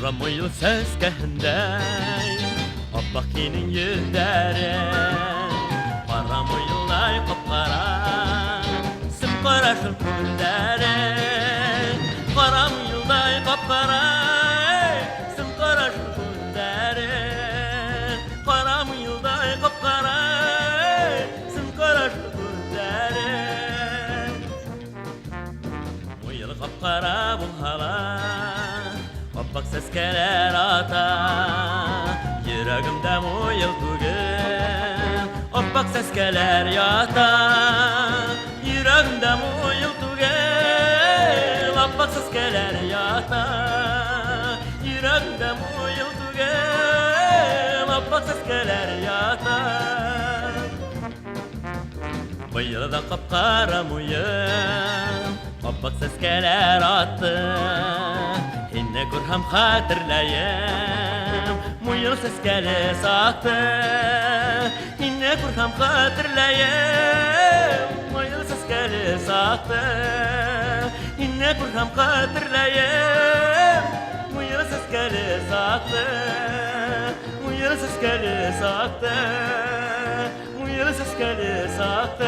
Ramıyıl ses kehendey Abbakinin yüzleri Paramıyıllay kapkara Simkara şülkülleri Paramıyılday kapkara Simkara şülkülleri Paramıyılday kapkara Simkara şülkülleri Mıyıl kapkara bu hala Abbak seskeler ata Yüreğimde muyıl tugel Abbak seskeler yata Yüreğimde muyıl tugel Abbak seskeler yata Yüreğimde muyıl tugel Abbak seskeler yata Bıyılı da kapkara muyıl Abbak seskeler attı Hinne gurham hatırlayım Muyul seskeli sattı Hinne gurham hatırlayım Muyul seskeli sattı Hinne gurham hatırlayım Muyul seskeli sattı Muyul seskeli sattı Muyul seskeli sattı